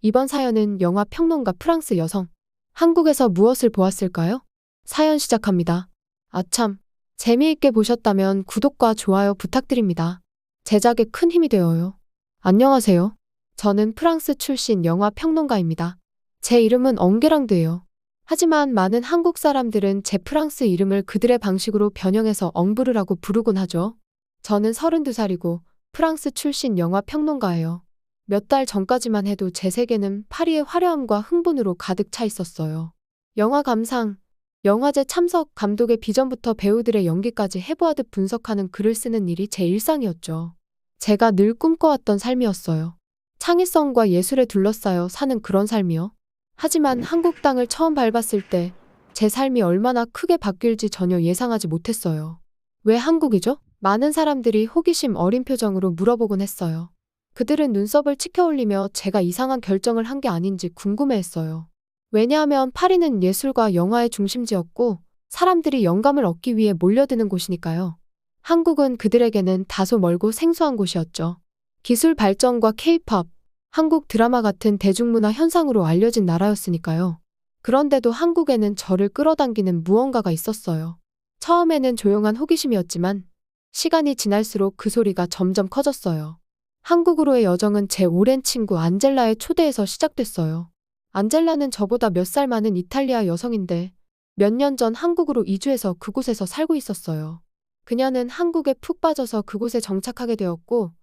이번 사연은 영화 평론가 프랑스 여성. 한국에서 무엇을 보았을까요? 사연 시작합니다. 아참, 재미있게 보셨다면 구독과 좋아요 부탁드립니다. 제작에 큰 힘이 되어요. 안녕하세요. 저는 프랑스 출신 영화 평론가입니다. 제 이름은 엉게랑드예요. 하지만 많은 한국 사람들은 제 프랑스 이름을 그들의 방식으로 변형해서 엉브르라고 부르곤 하죠. 저는 32살이고 프랑스 출신 영화 평론가예요. 몇 달 전까지만 해도 제 세계는 파리의 화려함과 흥분으로 가득 차 있었어요. 영화 감상, 영화제 참석, 감독의 비전부터 배우들의 연기까지 해부하듯 분석하는 글을 쓰는 일이 제 일상이었죠. 제가 늘 꿈꿔왔던 삶이었어요. 창의성과 예술에 둘러싸여 사는 그런 삶이요. 하지만 한국 땅을 처음 밟았을 때 제 삶이 얼마나 크게 바뀔지 전혀 예상하지 못했어요. 왜 한국이죠? 많은 사람들이 호기심 어린 표정으로 물어보곤 했어요. 그들은 눈썹을 치켜올리며 제가 이상한 결정을 한 게 아닌지 궁금해했어요. 왜냐하면 파리는 예술과 영화의 중심지였고 사람들이 영감을 얻기 위해 몰려드는 곳이니까요. 한국은 그들에게는 다소 멀고 생소한 곳이었죠. 기술 발전과 K-팝, 한국 드라마 같은 대중문화 현상으로 알려진 나라였으니까요. 그런데도 한국에는 저를 끌어당기는 무언가가 있었어요. 처음에는 조용한 호기심이었지만 시간이 지날수록 그 소리가 점점 커졌어요. 한국으로의 여정은 제 오랜 친구 안젤라의 초대에서 시작됐어요. 안젤라는 저보다 몇 살 많은 이탈리아 여성인데 몇 년 전 한국으로 이주해서 그곳에서 살고 있었어요. 그녀는 한국에 푹 빠져서 그곳에 정착하게 되었고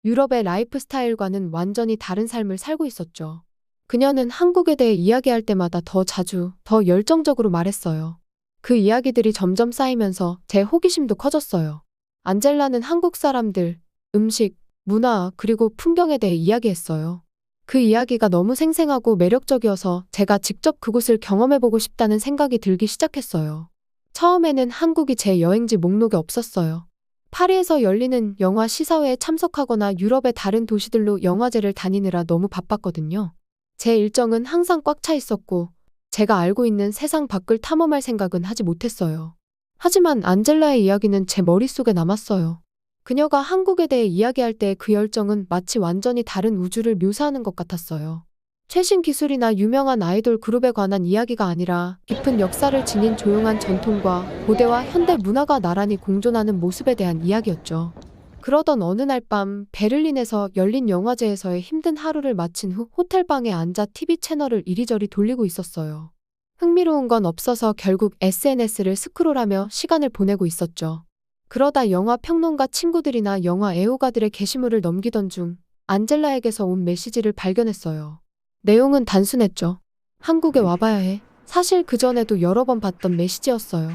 유럽의 라이프 스타일과는 완전히 다른 삶을 살고 있었죠. 그녀는 한국에 대해 이야기할 때마다 더 자주, 더 열정적으로 말했어요. 그 이야기들이 점점 쌓이면서 제 호기심도 커졌어요. 안젤라는 한국 사람들, 음식, 문화, 그리고 풍경에 대해 이야기했어요. 그 이야기가 너무 생생하고 매력적이어서 제가 직접 그곳을 경험해보고 싶다는 생각이 들기 시작했어요. 처음에는 한국이 제 여행지 목록에 없었어요. 파리에서 열리는 영화 시사회에 참석하거나 유럽의 다른 도시들로 영화제를 다니느라 너무 바빴거든요. 제 일정은 항상 꽉 차 있었고 제가 알고 있는 세상 밖을 탐험할 생각은 하지 못했어요. 하지만 안젤라의 이야기는 제 머릿속에 남았어요. 그녀가 한국에 대해 이야기할 때 그 열정은 마치 완전히 다른 우주를 묘사하는 것 같았어요. 최신 기술이나 유명한 아이돌 그룹에 관한 이야기가 아니라 깊은 역사를 지닌 조용한 전통과 고대와 현대 문화가 나란히 공존하는 모습에 대한 이야기였죠. 그러던 어느 날 밤 베를린에서 열린 영화제에서의 힘든 하루를 마친 후 호텔방에 앉아 TV 채널을 이리저리 돌리고 있었어요. 흥미로운 건 없어서 결국 SNS를 스크롤하며 시간을 보내고 있었죠. 그러다 영화 평론가 친구들이나 영화 애호가들의 게시물을 넘기던 중 안젤라에게서 온 메시지를 발견했어요. 내용은 단순했죠. 한국에 와봐야 해. 사실 그전에도 여러 번 봤던 메시지였어요.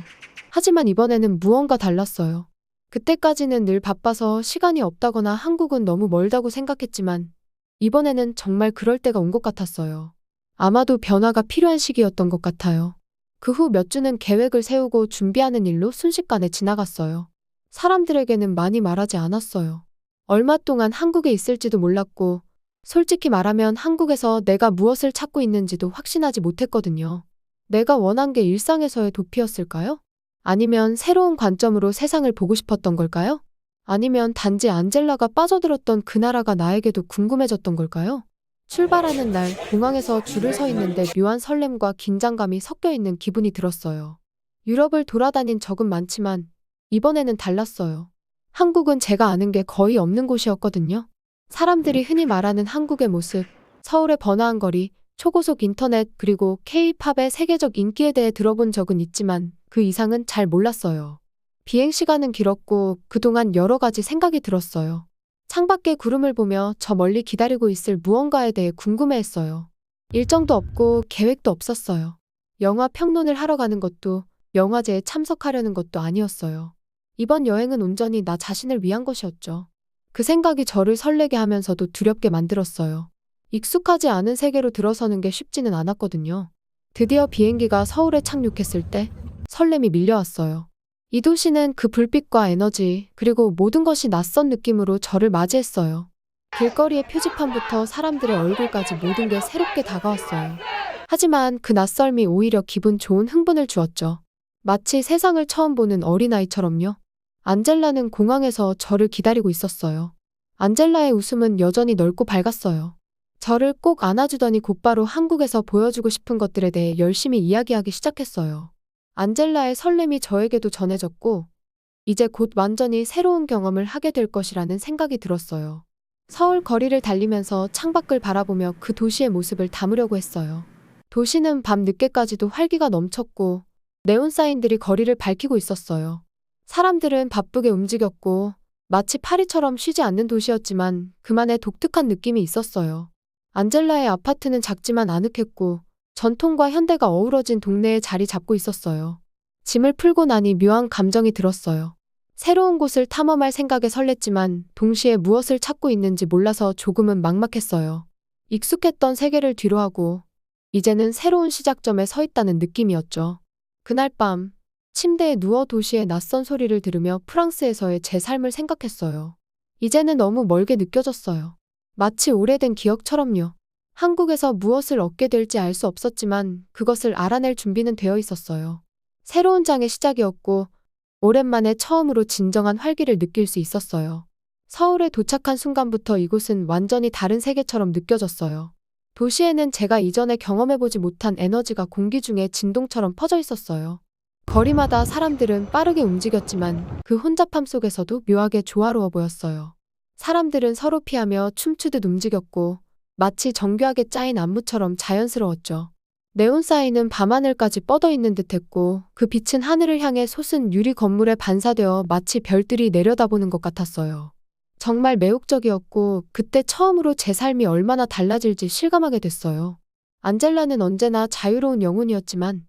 하지만 이번에는 무언가 달랐어요. 그때까지는 늘 바빠서 시간이 없다거나 한국은 너무 멀다고 생각했지만 이번에는 정말 그럴 때가 온 것 같았어요. 아마도 변화가 필요한 시기였던 것 같아요. 그 후 몇 주는 계획을 세우고 준비하는 일로 순식간에 지나갔어요. 사람들에게는 많이 말하지 않았어요. 얼마 동안 한국에 있을지도 몰랐고 솔직히 말하면 한국에서 내가 무엇을 찾고 있는지도 확신하지 못했거든요. 내가 원한 게 일상에서의 도피였을까요? 아니면 새로운 관점으로 세상을 보고 싶었던 걸까요? 아니면 단지 안젤라가 빠져들었던 그 나라가 나에게도 궁금해졌던 걸까요? 출발하는 날 공항에서 줄을 서 있는데 묘한 설렘과 긴장감이 섞여 있는 기분이 들었어요. 유럽을 돌아다닌 적은 많지만 이번에는 달랐어요. 한국은 제가 아는 게 거의 없는 곳이었거든요. 사람들이 흔히 말하는 한국의 모습, 서울의 번화한 거리, 초고속 인터넷 그리고 K-팝의 세계적 인기에 대해 들어본 적은 있지만 그 이상은 잘 몰랐어요. 비행시간은 길었고 그동안 여러 가지 생각이 들었어요. 창밖의 구름을 보며 저 멀리 기다리고 있을 무언가에 대해 궁금해했어요. 일정도 없고 계획도 없었어요. 영화 평론을 하러 가는 것도 영화제에 참석하려는 것도 아니었어요. 이번 여행은 온전히 나 자신을 위한 것이었죠. 그 생각이 저를 설레게 하면서도 두렵게 만들었어요. 익숙하지 않은 세계로 들어서는 게 쉽지는 않았거든요. 드디어 비행기가 서울에 착륙했을 때 설렘이 밀려왔어요. 이 도시는 그 불빛과 에너지, 그리고 모든 것이 낯선 느낌으로 저를 맞이했어요. 길거리의 표지판부터 사람들의 얼굴까지 모든 게 새롭게 다가왔어요. 하지만 그 낯설미 오히려 기분 좋은 흥분을 주었죠. 마치 세상을 처음 보는 어린아이처럼요. 안젤라는 공항에서 저를 기다리고 있었어요. 안젤라의 웃음은 여전히 넓고 밝았어요. 저를 꼭 안아주더니 곧바로 한국에서 보여주고 싶은 것들에 대해 열심히 이야기하기 시작했어요. 안젤라의 설렘이 저에게도 전해졌고, 이제 곧 완전히 새로운 경험을 하게 될 것이라는 생각이 들었어요. 서울 거리를 달리면서 창밖을 바라보며 그 도시의 모습을 담으려고 했어요. 도시는 밤 늦게까지도 활기가 넘쳤고, 네온 사인들이 거리를 밝히고 있었어요. 사람들은 바쁘게 움직였고, 마치 파리처럼 쉬지 않는 도시였지만 그만의 독특한 느낌이 있었어요. 안젤라의 아파트는 작지만 아늑했고, 전통과 현대가 어우러진 동네에 자리 잡고 있었어요. 짐을 풀고 나니 묘한 감정이 들었어요. 새로운 곳을 탐험할 생각에 설렜지만 동시에 무엇을 찾고 있는지 몰라서 조금은 막막했어요. 익숙했던 세계를 뒤로하고 이제는 새로운 시작점에 서 있다는 느낌이었죠. 그날 밤 침대에 누워 도시의 낯선 소리를 들으며 프랑스에서의 제 삶을 생각했어요. 이제는 너무 멀게 느껴졌어요. 마치 오래된 기억처럼요. 한국에서 무엇을 얻게 될지 알 수 없었지만 그것을 알아낼 준비는 되어 있었어요. 새로운 장의 시작이었고 오랜만에 처음으로 진정한 활기를 느낄 수 있었어요. 서울에 도착한 순간부터 이곳은 완전히 다른 세계처럼 느껴졌어요. 도시에는 제가 이전에 경험해보지 못한 에너지가 공기 중에 진동처럼 퍼져 있었어요. 거리마다 사람들은 빠르게 움직였지만 그 혼잡함 속에서도 묘하게 조화로워 보였어요. 사람들은 서로 피하며 춤추듯 움직였고 마치 정교하게 짜인 안무처럼 자연스러웠죠. 네온 사인은 밤하늘까지 뻗어 있는 듯했고 그 빛은 하늘을 향해 솟은 유리 건물에 반사되어 마치 별들이 내려다보는 것 같았어요. 정말 매혹적이었고 그때 처음으로 제 삶이 얼마나 달라질지 실감하게 됐어요. 안젤라는 언제나 자유로운 영혼이었지만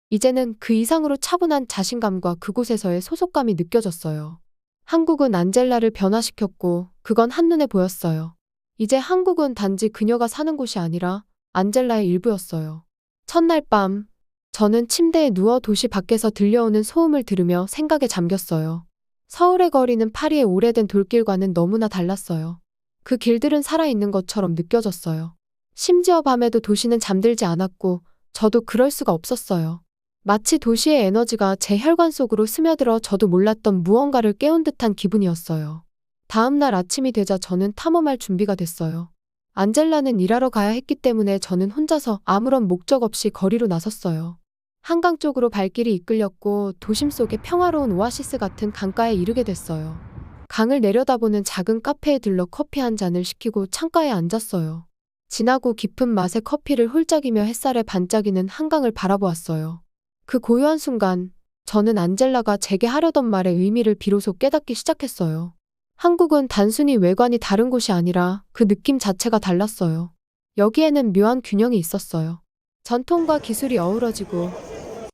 이제는 그 이상으로 차분한 자신감과 그곳에서의 소속감이 느껴졌어요. 한국은 안젤라를 변화시켰고 그건 한눈에 보였어요. 이제 한국은 단지 그녀가 사는 곳이 아니라 안젤라의 일부였어요. 첫날 밤, 저는 침대에 누워 도시 밖에서 들려오는 소음을 들으며 생각에 잠겼어요. 서울의 거리는 파리의 오래된 돌길과는 너무나 달랐어요. 그 길들은 살아있는 것처럼 느껴졌어요. 심지어 밤에도 도시는 잠들지 않았고 저도 그럴 수가 없었어요. 마치 도시의 에너지가 제 혈관 속으로 스며들어 저도 몰랐던 무언가를 깨운 듯한 기분이었어요. 다음 날 아침이 되자 저는 탐험할 준비가 됐어요. 안젤라는 일하러 가야 했기 때문에 저는 혼자서 아무런 목적 없이 거리로 나섰어요. 한강 쪽으로 발길이 이끌렸고 도심 속의 평화로운 오아시스 같은 강가에 이르게 됐어요. 강을 내려다보는 작은 카페에 들러 커피 한 잔을 시키고 창가에 앉았어요. 진하고 깊은 맛의 커피를 홀짝이며 햇살에 반짝이는 한강을 바라보았어요. 그 고요한 순간 저는 안젤라가 제게 하려던 말의 의미를 비로소 깨닫기 시작했어요. 한국은 단순히 외관이 다른 곳이 아니라 그 느낌 자체가 달랐어요. 여기에는 묘한 균형이 있었어요. 전통과 기술이 어우러지고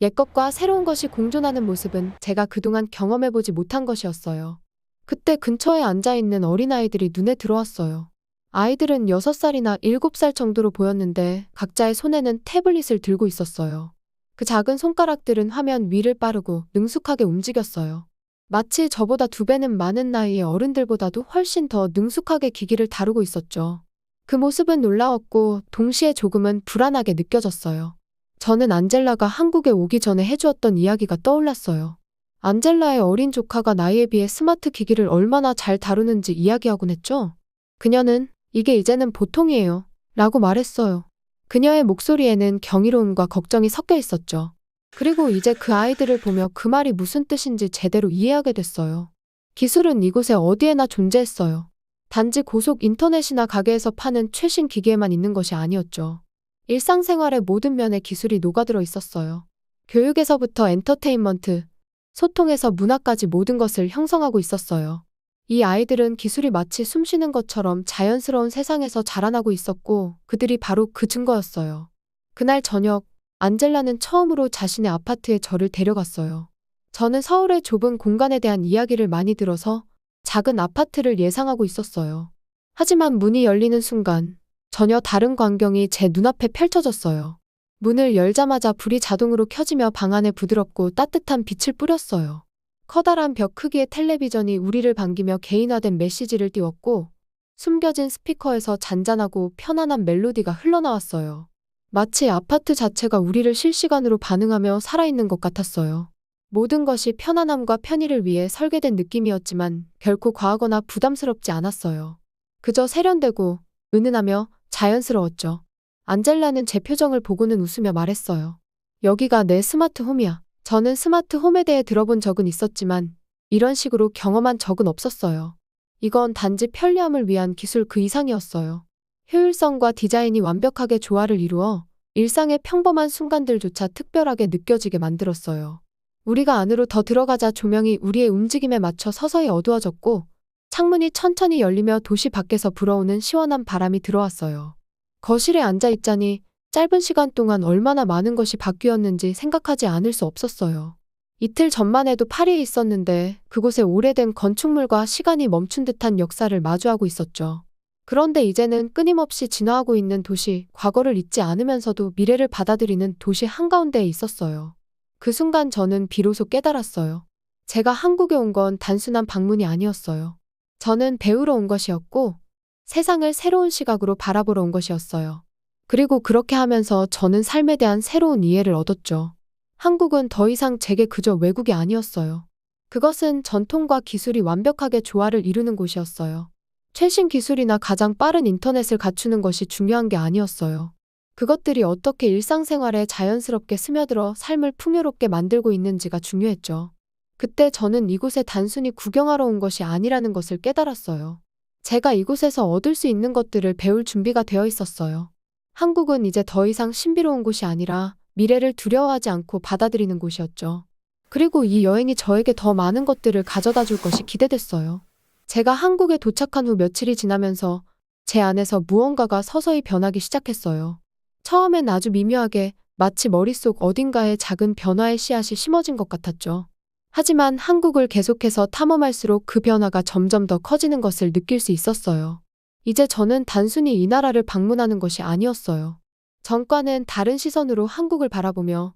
옛것과 새로운 것이 공존하는 모습은 제가 그동안 경험해보지 못한 것이었어요. 그때 근처에 앉아있는 어린아이들이 눈에 들어왔어요. 아이들은 6살이나 7살 정도로 보였는데 각자의 손에는 태블릿을 들고 있었어요. 그 작은 손가락들은 화면 위를 빠르고 능숙하게 움직였어요. 마치 저보다 2배는 많은 나이의 어른들보다도 훨씬 더 능숙하게 기기를 다루고 있었죠. 그 모습은 놀라웠고 동시에 조금은 불안하게 느껴졌어요. 저는 안젤라가 한국에 오기 전에 해주었던 이야기가 떠올랐어요. 안젤라의 어린 조카가 나이에 비해 스마트 기기를 얼마나 잘 다루는지 이야기하곤 했죠. 그녀는 이게 이제는 보통이에요 라고 말했어요. 그녀의 목소리에는 경이로움과 걱정이 섞여 있었죠. 그리고 이제 그 아이들을 보며 그 말이 무슨 뜻인지 제대로 이해하게 됐어요. 기술은 이곳에 어디에나 존재했어요. 단지 고속 인터넷이나 가게에서 파는 최신 기기에만 있는 것이 아니었죠. 일상생활의 모든 면에 기술이 녹아들어 있었어요. 교육에서부터 엔터테인먼트, 소통에서 문화까지 모든 것을 형성하고 있었어요. 이 아이들은 기술이 마치 숨쉬는 것처럼 자연스러운 세상에서 자라나고 있었고 그들이 바로 그 증거였어요. 그날 저녁, 안젤라는 처음으로 자신의 아파트에 저를 데려갔어요. 저는 서울의 좁은 공간에 대한 이야기를 많이 들어서 작은 아파트를 예상하고 있었어요. 하지만 문이 열리는 순간 전혀 다른 광경이 제 눈앞에 펼쳐졌어요. 문을 열자마자 불이 자동으로 켜지며 방 안에 부드럽고 따뜻한 빛을 뿌렸어요. 커다란 벽 크기의 텔레비전이 우리를 반기며 개인화된 메시지를 띄웠고 숨겨진 스피커에서 잔잔하고 편안한 멜로디가 흘러나왔어요. 마치 아파트 자체가 우리를 실시간으로 반응하며 살아있는 것 같았어요. 모든 것이 편안함과 편의를 위해 설계된 느낌이었지만 결코 과하거나 부담스럽지 않았어요. 그저 세련되고 은은하며 자연스러웠죠. 안젤라는 제 표정을 보고는 웃으며 말했어요. 여기가 내 스마트홈이야. 저는 스마트홈에 대해 들어본 적은 있었지만 이런 식으로 경험한 적은 없었어요. 이건 단지 편리함을 위한 기술 그 이상이었어요. 효율성과 디자인이 완벽하게 조화를 이루어 일상의 평범한 순간들조차 특별하게 느껴지게 만들었어요. 우리가 안으로 더 들어가자 조명이 우리의 움직임에 맞춰 서서히 어두워졌고 창문이 천천히 열리며 도시 밖에서 불어오는 시원한 바람이 들어왔어요. 거실에 앉아 있자니 짧은 시간 동안 얼마나 많은 것이 바뀌었는지 생각하지 않을 수 없었어요. 이틀 전만 해도 파리에 있었는데 그곳에 오래된 건축물과 시간이 멈춘 듯한 역사를 마주하고 있었죠. 그런데 이제는 끊임없이 진화하고 있는 도시, 과거를 잊지 않으면서도 미래를 받아들이는 도시 한가운데에 있었어요. 그 순간 저는 비로소 깨달았어요. 제가 한국에 온 건 단순한 방문이 아니었어요. 저는 배우러 온 것이었고 세상을 새로운 시각으로 바라보러 온 것이었어요. 그리고 그렇게 하면서 저는 삶에 대한 새로운 이해를 얻었죠. 한국은 더 이상 제게 그저 외국이 아니었어요. 그것은 전통과 기술이 완벽하게 조화를 이루는 곳이었어요. 최신 기술이나 가장 빠른 인터넷을 갖추는 것이 중요한 게 아니었어요. 그것들이 어떻게 일상생활에 자연스럽게 스며들어 삶을 풍요롭게 만들고 있는지가 중요했죠. 그때 저는 이곳에 단순히 구경하러 온 것이 아니라는 것을 깨달았어요. 제가 이곳에서 얻을 수 있는 것들을 배울 준비가 되어 있었어요. 한국은 이제 더 이상 신비로운 곳이 아니라 미래를 두려워하지 않고 받아들이는 곳이었죠. 그리고 이 여행이 저에게 더 많은 것들을 가져다 줄 것이 기대됐어요. 제가 한국에 도착한 후 며칠이 지나면서 제 안에서 무언가가 서서히 변하기 시작했어요. 처음엔 아주 미묘하게 마치 머릿속 어딘가에 작은 변화의 씨앗이 심어진 것 같았죠. 하지만 한국을 계속해서 탐험할수록 그 변화가 점점 더 커지는 것을 느낄 수 있었어요. 이제 저는 단순히 이 나라를 방문하는 것이 아니었어요. 전과는 다른 시선으로 한국을 바라보며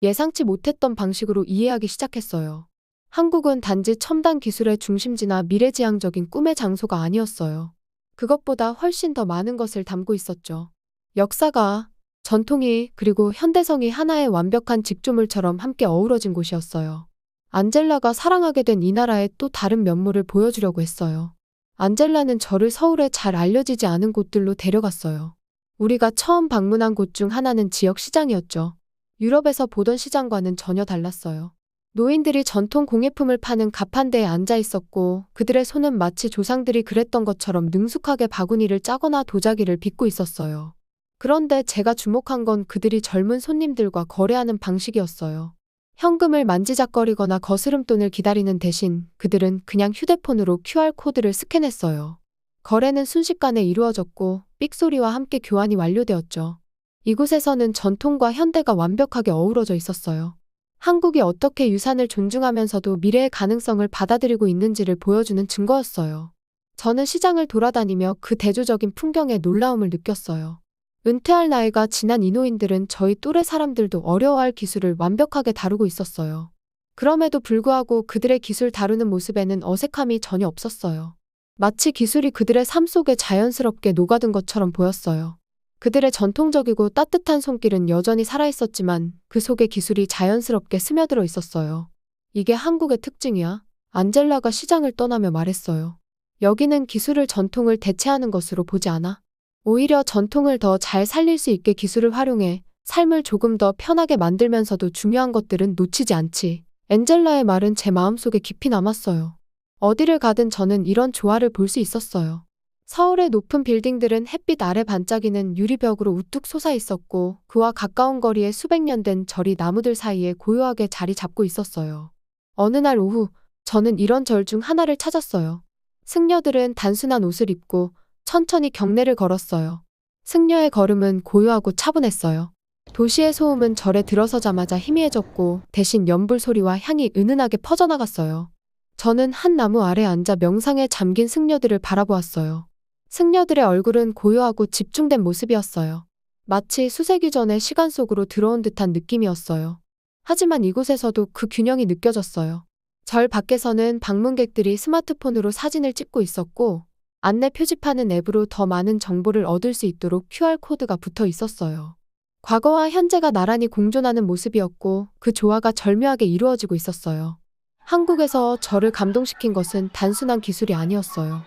예상치 못했던 방식으로 이해하기 시작했어요. 한국은 단지 첨단 기술의 중심지나 미래지향적인 꿈의 장소가 아니었어요. 그것보다 훨씬 더 많은 것을 담고 있었죠. 역사가, 전통이, 그리고 현대성이 하나의 완벽한 직조물처럼 함께 어우러진 곳이었어요. 안젤라가 사랑하게 된 이 나라의 또 다른 면모를 보여주려고 했어요. 안젤라는 저를 서울에 잘 알려지지 않은 곳들로 데려갔어요. 우리가 처음 방문한 곳 중 하나는 지역 시장이었죠. 유럽에서 보던 시장과는 전혀 달랐어요. 노인들이 전통 공예품을 파는 가판대에 앉아 있었고 그들의 손은 마치 조상들이 그랬던 것처럼 능숙하게 바구니를 짜거나 도자기를 빚고 있었어요. 그런데 제가 주목한 건 그들이 젊은 손님들과 거래하는 방식이었어요. 현금을 만지작거리거나 거스름돈을 기다리는 대신 그들은 그냥 휴대폰으로 QR코드를 스캔했어요. 거래는 순식간에 이루어졌고 삑소리와 함께 교환이 완료되었죠. 이곳에서는 전통과 현대가 완벽하게 어우러져 있었어요. 한국이 어떻게 유산을 존중하면서도 미래의 가능성을 받아들이고 있는지를 보여주는 증거였어요. 저는 시장을 돌아다니며 그 대조적인 풍경에 놀라움을 느꼈어요. 은퇴할 나이가 지난 인호인들은 저희 또래 사람들도 어려워할 기술을 완벽하게 다루고 있었어요. 그럼에도 불구하고 그들의 기술 다루는 모습에는 어색함이 전혀 없었어요. 마치 기술이 그들의 삶 속에 자연스럽게 녹아든 것처럼 보였어요. 그들의 전통적이고 따뜻한 손길은 여전히 살아있었지만 그 속에 기술이 자연스럽게 스며들어 있었어요. 이게 한국의 특징이야. 안젤라가 시장을 떠나며 말했어요. 여기는 기술을 전통을 대체하는 것으로 보지 않아. 오히려 전통을 더 잘 살릴 수 있게 기술을 활용해 삶을 조금 더 편하게 만들면서도 중요한 것들은 놓치지 않지. 엔젤라의 말은 제 마음속에 깊이 남았어요. 어디를 가든 저는 이런 조화를 볼 수 있었어요. 서울의 높은 빌딩들은 햇빛 아래 반짝이는 유리벽으로 우뚝 솟아 있었고 그와 가까운 거리에 수백 년 된 절이 나무들 사이에 고요하게 자리 잡고 있었어요. 어느 날 오후 저는 이런 절 중 하나를 찾았어요. 승려들은 단순한 옷을 입고 천천히 경내를 걸었어요. 승려의 걸음은 고요하고 차분했어요. 도시의 소음은 절에 들어서자마자 희미해졌고 대신 연불 소리와 향이 은은하게 퍼져나갔어요. 저는 한 나무 아래 앉아 명상에 잠긴 승려들을 바라보았어요. 승려들의 얼굴은 고요하고 집중된 모습이었어요. 마치 수세기 전에 시간 속으로 들어온 듯한 느낌이었어요. 하지만 이곳에서도 그 균형이 느껴졌어요. 절 밖에서는 방문객들이 스마트폰으로 사진을 찍고 있었고 안내 표지판은 앱으로 더 많은 정보를 얻을 수 있도록 QR코드가 붙어 있었어요. 과거와 현재가 나란히 공존하는 모습이었고 그 조화가 절묘하게 이루어지고 있었어요. 한국에서 저를 감동시킨 것은 단순한 기술이 아니었어요.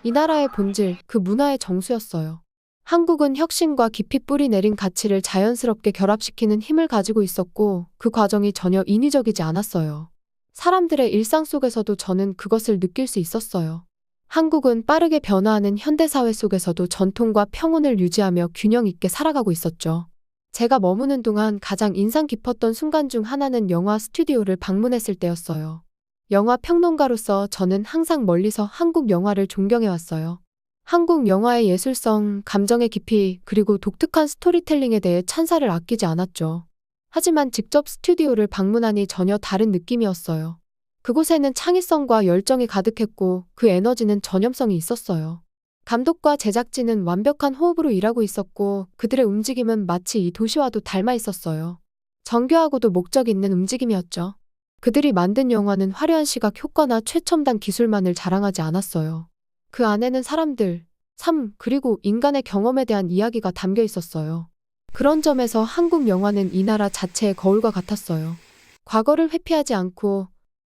이 나라의 본질, 그 문화의 정수였어요. 한국은 혁신과 깊이 뿌리 내린 가치를 자연스럽게 결합시키는 힘을 가지고 있었고 그 과정이 전혀 인위적이지 않았어요. 사람들의 일상 속에서도 저는 그것을 느낄 수 있었어요. 한국은 빠르게 변화하는 현대사회 속에서도 전통과 평온을 유지하며 균형 있게 살아가고 있었죠. 제가 머무는 동안 가장 인상 깊었던 순간 중 하나는 영화 스튜디오를 방문했을 때였어요. 영화 평론가로서 저는 항상 멀리서 한국 영화를 존경해왔어요. 한국 영화의 예술성, 감정의 깊이, 그리고 독특한 스토리텔링에 대해 찬사를 아끼지 않았죠. 하지만 직접 스튜디오를 방문하니 전혀 다른 느낌이었어요. 그곳에는 창의성과 열정이 가득했고 그 에너지는 전염성이 있었어요. 감독과 제작진은 완벽한 호흡으로 일하고 있었고 그들의 움직임은 마치 이 도시와도 닮아 있었어요. 정교하고도 목적 있는 움직임이었죠. 그들이 만든 영화는 화려한 시각 효과나 최첨단 기술만을 자랑하지 않았어요. 그 안에는 사람들, 삶, 그리고 인간의 경험에 대한 이야기가 담겨 있었어요. 그런 점에서 한국 영화는 이 나라 자체의 거울과 같았어요. 과거를 회피하지 않고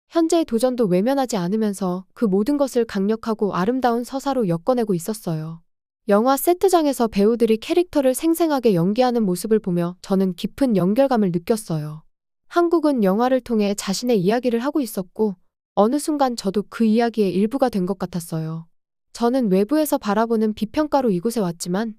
현재의 도전도 외면하지 않으면서 그 모든 것을 강력하고 아름다운 서사로 엮어내고 있었어요. 영화 세트장에서 배우들이 캐릭터를 생생하게 연기하는 모습을 보며 저는 깊은 연결감을 느꼈어요. 한국은 영화를 통해 자신의 이야기를 하고 있었고 어느 순간 저도 그 이야기의 일부가 된 것 같았어요. 저는 외부에서 바라보는 비평가로 이곳에 왔지만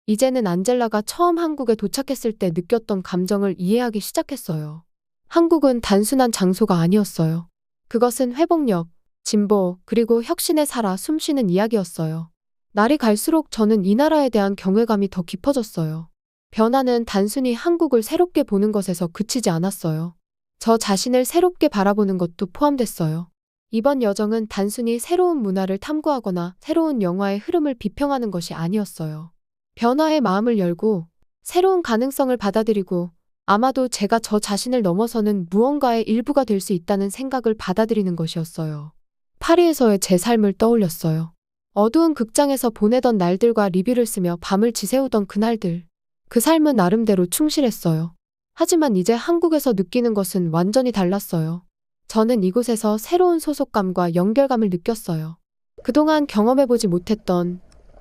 이제는 안젤라가 처음 한국에 도착했을 때 느꼈던 감정을 이해하기 시작했어요. 한국은 단순한 장소가 아니었어요. 그것은 회복력, 진보, 그리고 혁신에 살아 숨쉬는 이야기였어요. 날이 갈수록 저는 이 나라에 대한 경외감이 더 깊어졌어요. 변화는 단순히 한국을 새롭게 보는 것에서 그치지 않았어요. 저 자신을 새롭게 바라보는 것도 포함됐어요. 이번 여정은 단순히 새로운 문화를 탐구하거나 새로운 영화의 흐름을 비평하는 것이 아니었어요. 변화의 마음을 열고 새로운 가능성을 받아들이고 아마도 제가 저 자신을 넘어서는 무언가의 일부가 될 수 있다는 생각을 받아들이는 것이었어요. 파리에서의 제 삶을 떠올렸어요. 어두운 극장에서 보내던 날들과 리뷰를 쓰며 밤을 지새우던 그날들. 그 삶은 나름대로 충실했어요. 하지만 이제 한국에서 느끼는 것은 완전히 달랐어요. 저는 이곳에서 새로운 소속감과 연결감을 느꼈어요. 그동안 경험해보지 못했던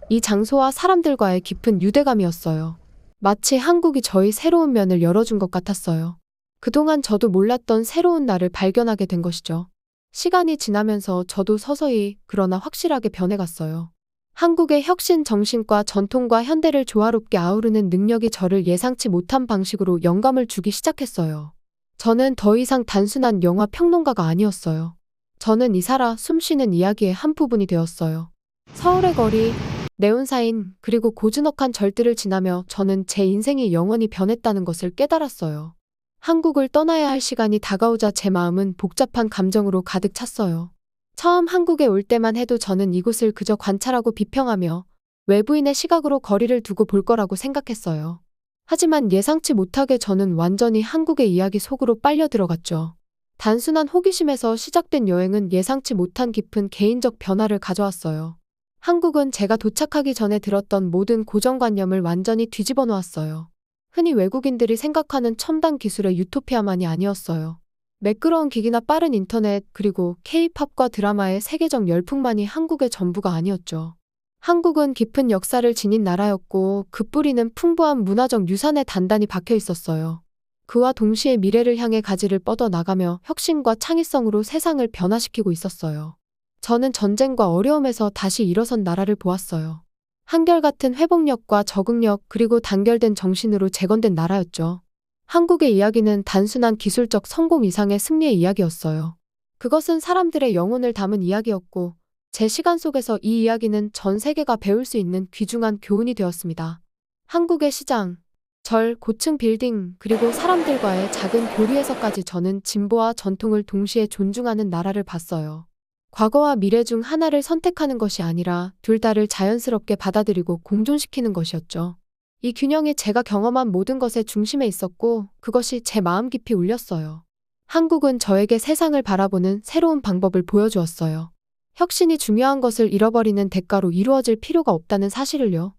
이 장소와 사람들과의 깊은 유대감이었어요. 마치 한국이 저의 새로운 면을 열어준 것 같았어요. 그동안 저도 몰랐던 새로운 나를 발견하게 된 것이죠. 시간이 지나면서 저도 서서히 그러나 확실하게 변해갔어요. 한국의 혁신 정신과 전통과 현대를 조화롭게 아우르는 능력이 저를 예상치 못한 방식으로 영감을 주기 시작했어요. 저는 더 이상 단순한 영화 평론가가 아니었어요. 저는 이 살아 숨쉬는 이야기의 한 부분이 되었어요. 서울의 거리, 네온사인, 그리고 고즈넉한 절들을 지나며 저는 제 인생이 영원히 변했다는 것을 깨달았어요. 한국을 떠나야 할 시간이 다가오자 제 마음은 복잡한 감정으로 가득 찼어요. 처음 한국에 올 때만 해도 저는 이곳을 그저 관찰하고 비평하며 외부인의 시각으로 거리를 두고 볼 거라고 생각했어요. 하지만 예상치 못하게 저는 완전히 한국의 이야기 속으로 빨려 들어갔죠. 단순한 호기심에서 시작된 여행은 예상치 못한 깊은 개인적 변화를 가져왔어요. 한국은 제가 도착하기 전에 들었던 모든 고정관념을 완전히 뒤집어 놓았어요. 흔히 외국인들이 생각하는 첨단 기술의 유토피아만이 아니었어요. 매끄러운 기기나 빠른 인터넷 그리고 K-팝과 드라마의 세계적 열풍만이 한국의 전부가 아니었죠. 한국은 깊은 역사를 지닌 나라였고 그 뿌리는 풍부한 문화적 유산에 단단히 박혀 있었어요. 그와 동시에 미래를 향해 가지를 뻗어 나가며 혁신과 창의성으로 세상을 변화시키고 있었어요. 저는 전쟁과 어려움에서 다시 일어선 나라를 보았어요. 한결같은 회복력과 적응력 그리고 단결된 정신으로 재건된 나라였죠. 한국의 이야기는 단순한 기술적 성공 이상의 승리의 이야기였어요. 그것은 사람들의 영혼을 담은 이야기였고 제 시간 속에서 이 이야기는 전 세계가 배울 수 있는 귀중한 교훈이 되었습니다. 한국의 시장, 절, 고층 빌딩, 그리고 사람들과의 작은 교류에서까지 저는 진보와 전통을 동시에 존중하는 나라를 봤어요. 과거와 미래 중 하나를 선택하는 것이 아니라 둘 다를 자연스럽게 받아들이고 공존시키는 것이었죠. 이 균형이 제가 경험한 모든 것의 중심에 있었고 그것이 제 마음 깊이 울렸어요. 한국은 저에게 세상을 바라보는 새로운 방법을 보여주었어요. 혁신이 중요한 것을 잃어버리는 대가로 이루어질 필요가 없다는 사실을요.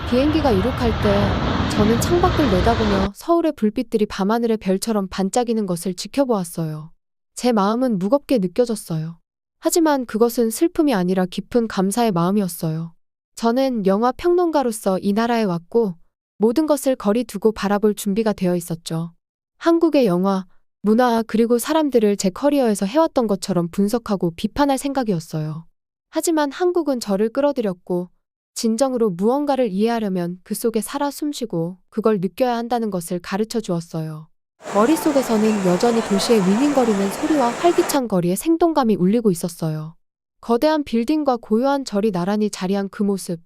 비행기가 이륙할 때 저는 창밖을 내다보며 서울의 불빛들이 밤하늘의 별처럼 반짝이는 것을 지켜보았어요. 제 마음은 무겁게 느껴졌어요. 하지만 그것은 슬픔이 아니라 깊은 감사의 마음이었어요. 저는 영화 평론가로서 이 나라에 왔고 모든 것을 거리 두고 바라볼 준비가 되어 있었죠. 한국의 영화, 문화 그리고 사람들을 제 커리어에서 해왔던 것처럼 분석하고 비판할 생각이었어요. 하지만 한국은 저를 끌어들였고 진정으로 무언가를 이해하려면 그 속에 살아 숨쉬고 그걸 느껴야 한다는 것을 가르쳐 주었어요. 머릿속에서는 여전히 도시의 윙윙거리는 소리와 활기찬 거리의 생동감이 울리고 있었어요. 거대한 빌딩과 고요한 절이 나란히 자리한 그 모습,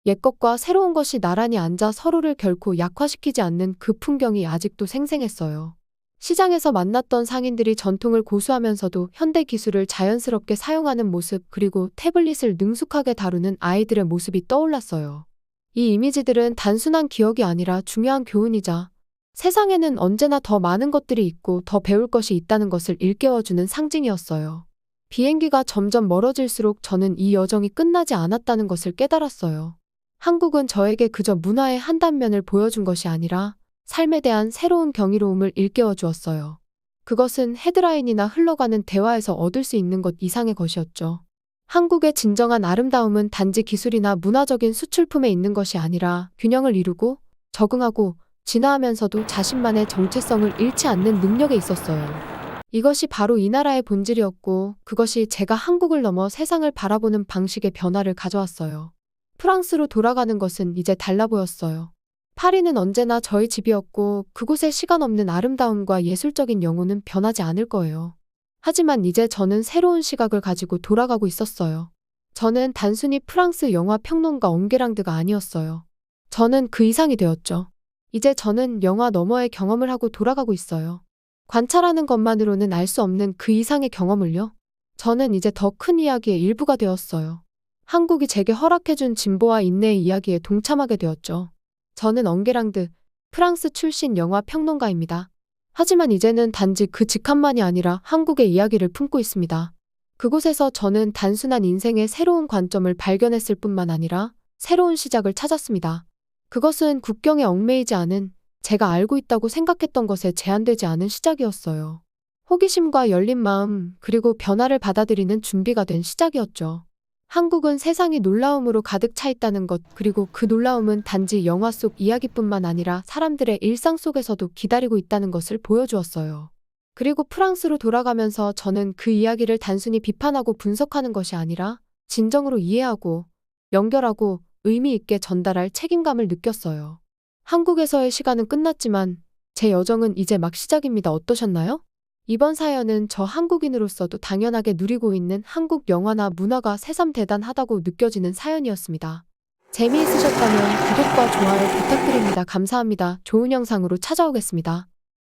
옛것과 새로운 것이 나란히 앉아 서로를 결코 약화시키지 않는 그 풍경이 아직도 생생했어요. 시장에서 만났던 상인들이 전통을 고수하면서도 현대 기술을 자연스럽게 사용하는 모습, 그리고 태블릿을 능숙하게 다루는 아이들의 모습이 떠올랐어요. 이 이미지들은 단순한 기억이 아니라 중요한 교훈이자 세상에는 언제나 더 많은 것들이 있고 더 배울 것이 있다는 것을 일깨워주는 상징이었어요. 비행기가 점점 멀어질수록 저는 이 여정이 끝나지 않았다는 것을 깨달았어요. 한국은 저에게 그저 문화의 한 단면을 보여준 것이 아니라 삶에 대한 새로운 경이로움을 일깨워 주었어요. 그것은 헤드라인이나 흘러가는 대화에서 얻을 수 있는 것 이상의 것이었죠. 한국의 진정한 아름다움은 단지 기술이나 문화적인 수출품에 있는 것이 아니라 균형을 이루고 적응하고 진화하면서도 자신만의 정체성을 잃지 않는 능력에 있었어요. 이것이 바로 이 나라의 본질이었고 그것이 제가 한국을 넘어 세상을 바라보는 방식의 변화를 가져왔어요. 프랑스로 돌아가는 것은 이제 달라 보였어요. 파리는 언제나 저희 집이었고 그곳의 시간 없는 아름다움과 예술적인 영혼은 변하지 않을 거예요. 하지만 이제 저는 새로운 시각을 가지고 돌아가고 있었어요. 저는 단순히 프랑스 영화 평론가 옹게랑드가 아니었어요. 저는 그 이상이 되었죠. 이제 저는 영화 너머의 경험을 하고 돌아가고 있어요. 관찰하는 것만으로는 알 수 없는 그 이상의 경험을요. 저는 이제 더 큰 이야기의 일부가 되었어요. 한국이 제게 허락해준 진보와 인내의 이야기에 동참하게 되었죠. 저는 옹게랑드, 프랑스 출신 영화 평론가입니다. 하지만 이제는 단지 그 직함만이 아니라 한국의 이야기를 품고 있습니다. 그곳에서 저는 단순한 인생의 새로운 관점을 발견했을 뿐만 아니라 새로운 시작을 찾았습니다. 그것은 국경에 얽매이지 않은, 제가 알고 있다고 생각했던 것에 제한되지 않은 시작이었어요. 호기심과 열린 마음, 그리고 변화를 받아들이는 준비가 된 시작이었죠. 한국은 세상이 놀라움으로 가득 차 있다는 것, 그리고 그 놀라움은 단지 영화 속 이야기뿐만 아니라 사람들의 일상 속에서도 기다리고 있다는 것을 보여주었어요. 그리고 프랑스로 돌아가면서 저는 그 이야기를 단순히 비판하고 분석하는 것이 아니라 진정으로 이해하고 연결하고 의미 있게 전달할 책임감을 느꼈어요. 한국에서의 시간은 끝났지만 제 여정은 이제 막 시작입니다. 어떠셨나요? 이번 사연은 저 한국인으로서도 당연하게 누리고 있는 한국 영화나 문화가 새삼 대단하다고 느껴지는 사연이었습니다. 재미있으셨다면 구독과 좋아요 부탁드립니다. 감사합니다. 좋은 영상으로 찾아오겠습니다.